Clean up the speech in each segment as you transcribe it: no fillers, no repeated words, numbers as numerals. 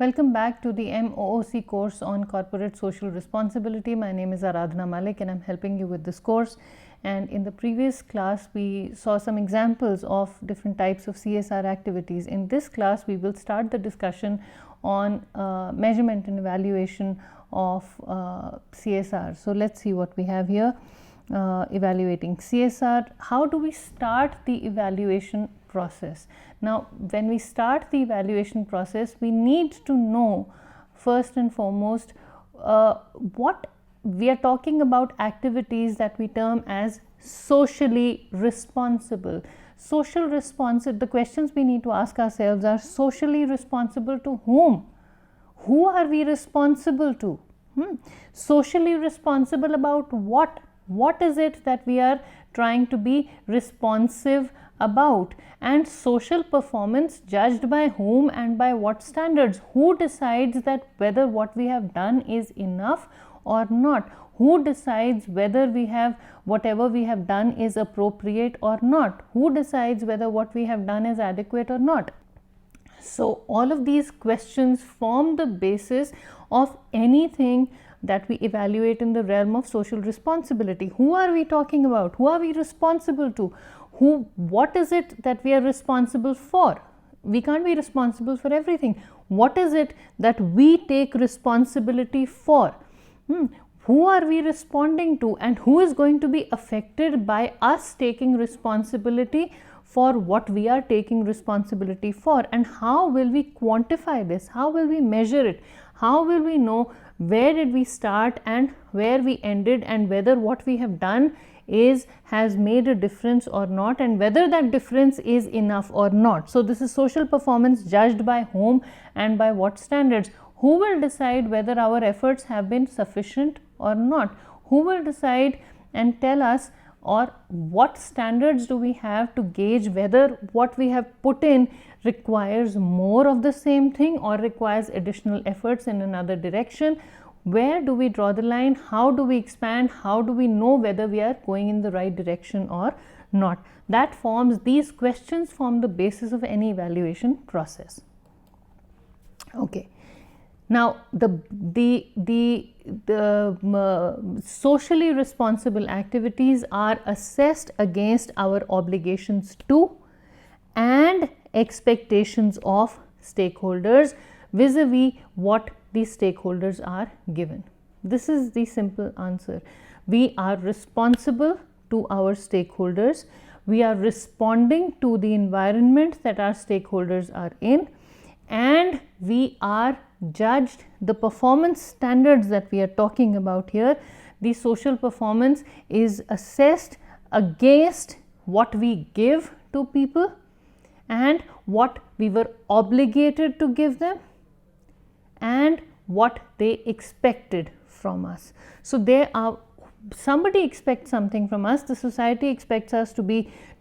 Welcome back to the MOOC course on corporate social responsibility. My name is Aradhana Malik and I'm helping you with this course. And in the previous class, we saw some examples of different types of CSR activities. In this class, we will start the discussion on measurement and evaluation of CSR. So let's see what we have here. Evaluating CSR. How do we start the evaluation process? Now, when we start the evaluation process, we need to know first and foremost what we are talking about activities that we term as socially responsible. The questions we need to ask ourselves are: socially responsible to whom? Who are we responsible to? Socially responsible about what? What is it that we are trying to be responsive about? And social performance judged by whom and by what standards? Who decides that whether what we have done is enough or not? Who decides whether whatever we have done is appropriate or not? Who decides whether what we have done is adequate or not? So all of these questions form the basis of anything that we evaluate in the realm of social responsibility. Who are we talking about? Who are we responsible to? What is it that we are responsible for? We can't be responsible for everything. What is it that we take responsibility for? Who are we responding to, and who is going to be affected by us taking responsibility for what we are taking responsibility for? And how will we quantify this? How will we measure it? How will we know where did we start and where we ended, and whether what we have done has made a difference or not, and whether that difference is enough or not? So this is social performance judged by whom and by what standards. Who will decide whether our efforts have been sufficient or not? Who will decide and tell us, or what standards do we have to gauge whether what we have put in requires more of the same thing or requires additional efforts in another direction? Where do we draw the line? How do we expand? How do we know whether we are going in the right direction or not? These questions form the basis of any evaluation process. Okay. Now, the socially responsible activities are assessed against our obligations to and expectations of stakeholders vis-a-vis what these stakeholders are given. This is the simple answer. We are responsible to our stakeholders. We are responding to the environment that our stakeholders are in, and we are judged. The performance standards that we are talking about here, the social performance is assessed against what we give to people and what we were obligated to give them and what they expected from us. So somebody expects something from us. The society expects us to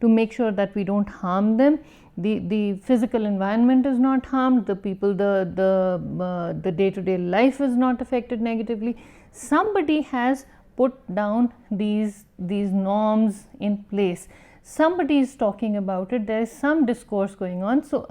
make sure that we don't harm them. The physical environment is not harmed. The people, the day-to-day life is not affected negatively. Somebody has put down these norms in place. Somebody is talking about it. There is some discourse going on. So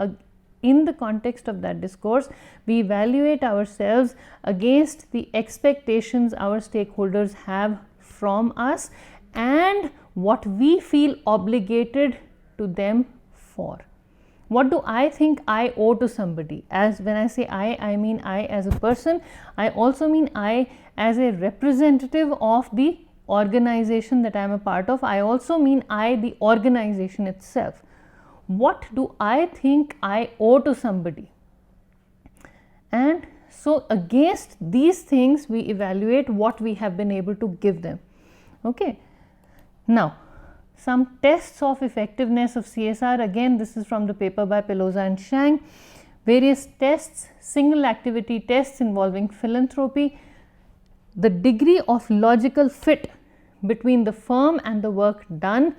in the context of that discourse, we evaluate ourselves against the expectations our stakeholders have from us and what we feel obligated to them for. What do I think I owe to somebody? As when I say I mean I as a person. I also mean I as a representative of the organization that I am a part of. I also mean I, the organization itself. What do I think I owe to somebody? And so against these things, we evaluate what we have been able to give them. Okay. Now, some tests of effectiveness of CSR. Again, this is from the paper by Pelosa and Shang. Various tests, single activity tests involving philanthropy. The degree of logical fit between the firm and the work done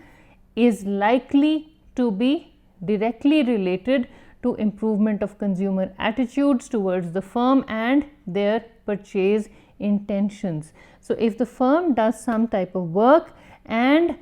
is likely to be directly related to improvement of consumer attitudes towards the firm and their purchase intentions. So if the firm does some type of work and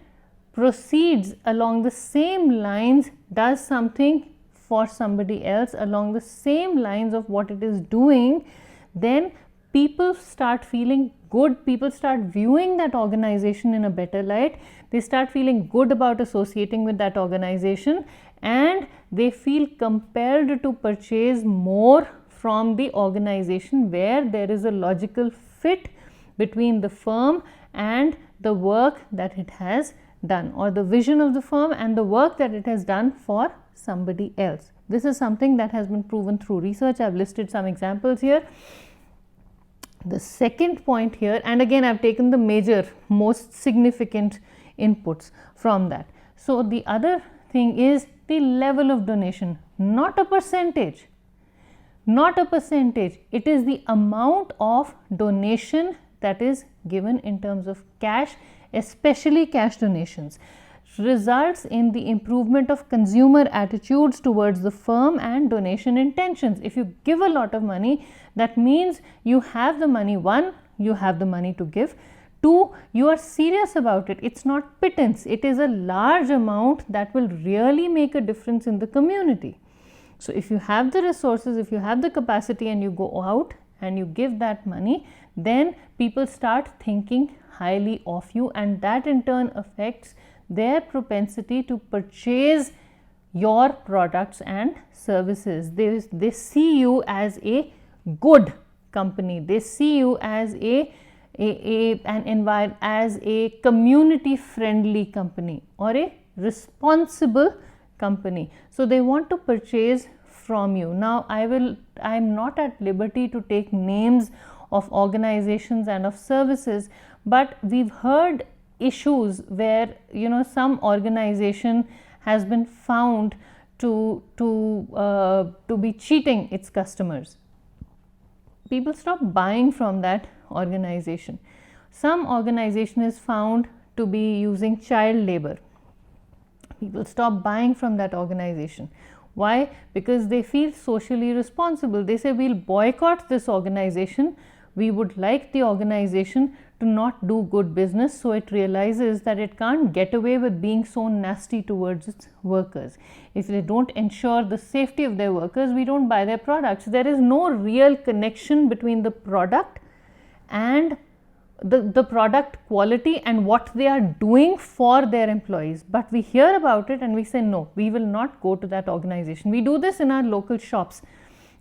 proceeds along the same lines, does something for somebody else along the same lines of what it is doing, then people start feeling good, people start viewing that organization in a better light, they start feeling good about associating with that organization, and they feel compelled to purchase more from the organization where there is a logical fit between the firm and the work that it has done, or the vision of the firm and the work that it has done for somebody else. This is something that has been proven through research. I've listed some examples here. The second point here, and again I've taken the major, most significant inputs from that. So the other thing is the level of donation, not a percentage, not a percentage. It is the amount of donation that is given in terms of cash, especially cash donations, results in the improvement of consumer attitudes towards the firm and donation intentions. If you give a lot of money, that means you have the money. One, you have the money to give. Two, you are serious about it. It's not pittance. It is a large amount that will really make a difference in the community. So if you have the resources, if you have the capacity, and you go out and you give that money, then people start thinking highly of you, and that in turn affects their propensity to purchase your products and services. They see you as a good company, they see you as as a community friendly company or a responsible company, so they want to purchase from you. Now I'm not at liberty to take names of organizations and of services, but we've heard issues where some organization has been found to be cheating its customers. People stop buying from that organization. Some organization is found to be using child labor. People stop buying from that organization. Why? Because they feel socially responsible. They say, we'll boycott this organization. We would like the organization to not do good business, so it realizes that it can't get away with being so nasty towards its workers. If they don't ensure the safety of their workers, we don't buy their products. There is no real connection between the product and the product quality and what they are doing for their employees. But we hear about it and we say, no, we will not go to that organization. We do this in our local shops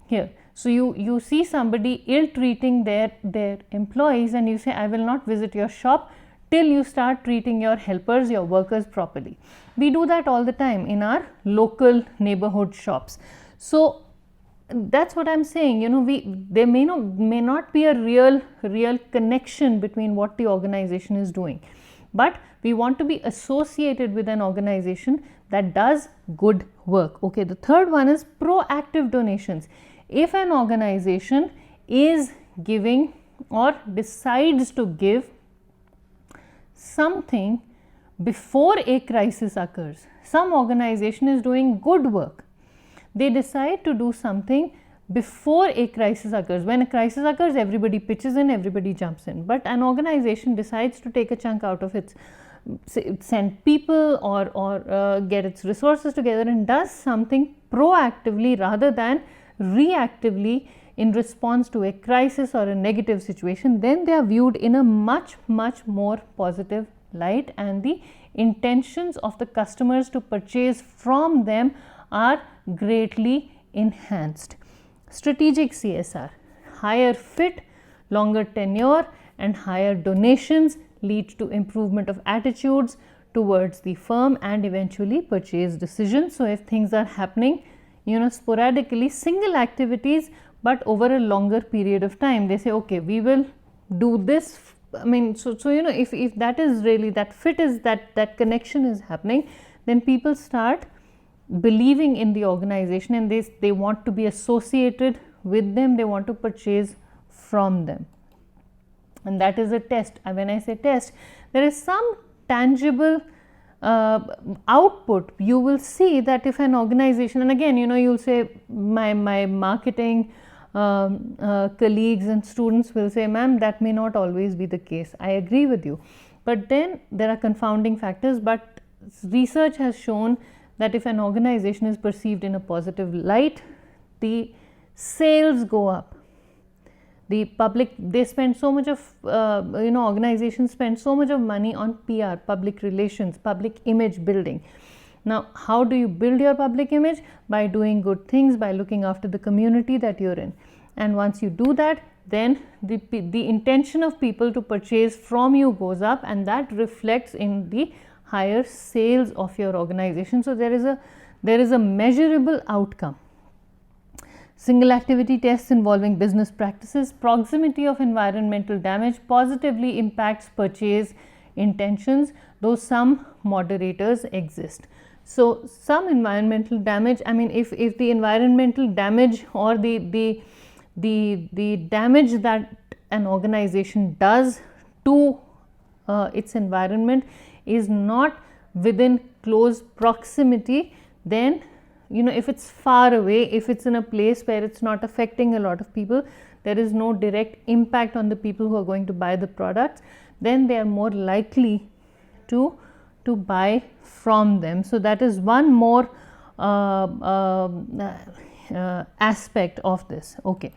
here. So you see somebody ill-treating their employees, and you say, I will not visit your shop till you start treating your helpers, your workers properly. We do that all the time in our local neighborhood shops. So that's what I'm saying. There may not be a real connection between what the organization is doing, but we want to be associated with an organization that does good work. Okay, the third one is proactive donations. If an organization is giving or decides to give something before a crisis occurs, some organization is doing good work, they decide to do something before a crisis occurs. When a crisis occurs, everybody pitches in, everybody jumps in, but an organization decides to take a chunk out of its, send people or get its resources together and does something proactively rather than reactively in response to a crisis or a negative situation, then they are viewed in a much more positive light, and the intentions of the customers to purchase from them are greatly enhanced. Strategic CSR, higher fit, longer tenure and higher donations lead to improvement of attitudes towards the firm and eventually purchase decisions. So if things are happening sporadically, single activities, but over a longer period of time, they say, okay, we will do this. I mean, so if that is really, that fit is, that connection is happening, then people start believing in the organization and they want to be associated with them, they want to purchase from them. And that is a test. And when I say test, there is some tangible output. You will see that if an organization, and again you'll say, my marketing colleagues and students will say, ma'am, that may not always be the case. I agree with you, but then there are confounding factors. But research has shown that if an organization is perceived in a positive light, the sales go up. The public, they spend so much of, organizations spend so much of money on PR, public relations, public image building. Now, how do you build your public image? By doing good things, by looking after the community that you're in. And once you do that, then the intention of people to purchase from you goes up, and that reflects in the higher sales of your organization. So there is a measurable outcome. Single activity tests involving business practices. Proximity of environmental damage positively impacts purchase intentions, though some moderators exist. So some environmental damage, I mean, if the environmental damage or the damage that an organization does to its environment is not within close proximity, then if it's far away, if it's in a place where it's not affecting a lot of people, there is no direct impact on the people who are going to buy the products, then they are more likely to buy from them. So that is one more aspect of this. Okay.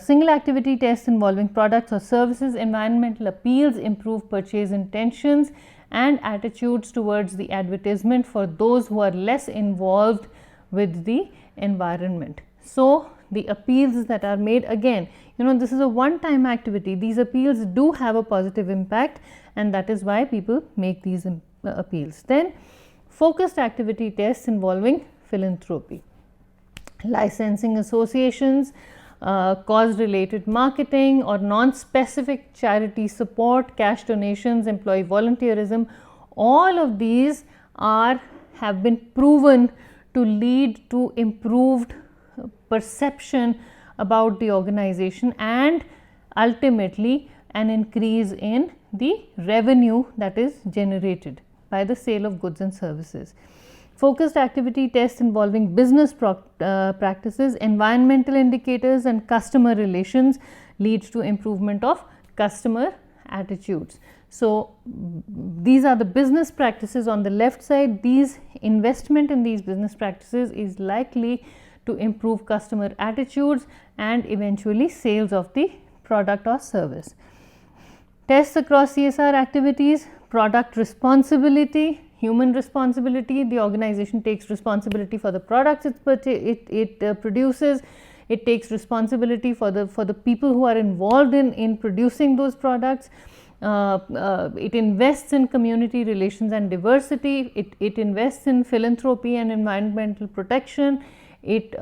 Single activity tests involving products or services. Environmental appeals improve purchase intentions and attitudes towards the advertisement for those who are less involved with the environment. So the appeals that are made, again, this is a one-time activity. These appeals do have a positive impact, and that is why people make these appeals. Then focused activity tests involving philanthropy, licensing associations, cause related marketing or non-specific charity support, cash donations, employee volunteerism. All of these have been proven to lead to improved perception about the organization and ultimately an increase in the revenue that is generated by the sale of goods and services. Focused activity tests involving business practices, environmental indicators and customer relations leads to improvement of customer attitudes. So these are the business practices on the left side. These investment in these business practices is likely to improve customer attitudes and eventually sales of the product or service. Tests across CSR activities, product responsibility, human responsibility. The organization takes responsibility for the products it produces. It takes responsibility for the people who are involved in producing those products. It invests in community relations and diversity. It invests in philanthropy and environmental protection. It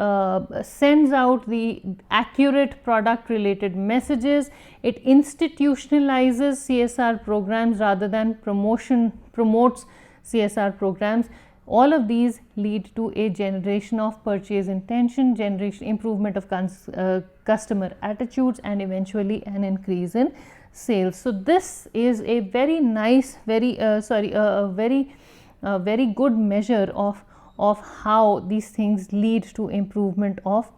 sends out the accurate product related messages. It institutionalizes CSR programs rather than promotes CSR programs. All of these lead to a generation of purchase intention, improvement of customer attitudes, and eventually an increase in sales. So this is a very nice, very good measure of how these things lead to improvement of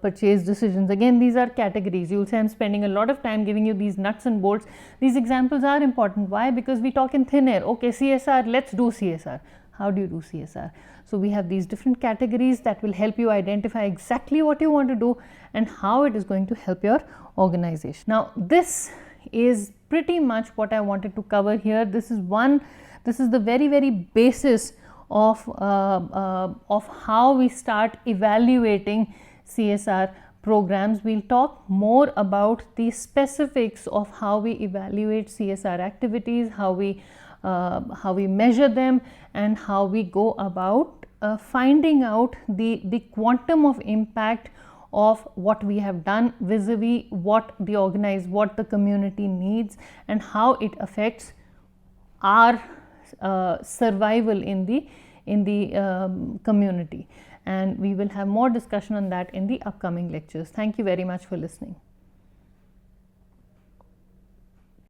purchase decisions. Again, these are categories. You will say I am spending a lot of time giving you these nuts and bolts. These examples are important. Why? Because we talk in thin air. Okay, CSR, let's do CSR. How do you do CSR? So we have these different categories that will help you identify exactly what you want to do and how it is going to help your organization. Now, this is pretty much what I wanted to cover here. This is the very basis of how we start evaluating CSR programs. We'll talk more about the specifics of how we evaluate CSR activities, how we measure them, and how we go about finding out the quantum of impact of what we have done vis-a-vis what the community needs, and how it affects our survival in the community. And we will have more discussion on that in the upcoming lectures. Thank you very much for listening.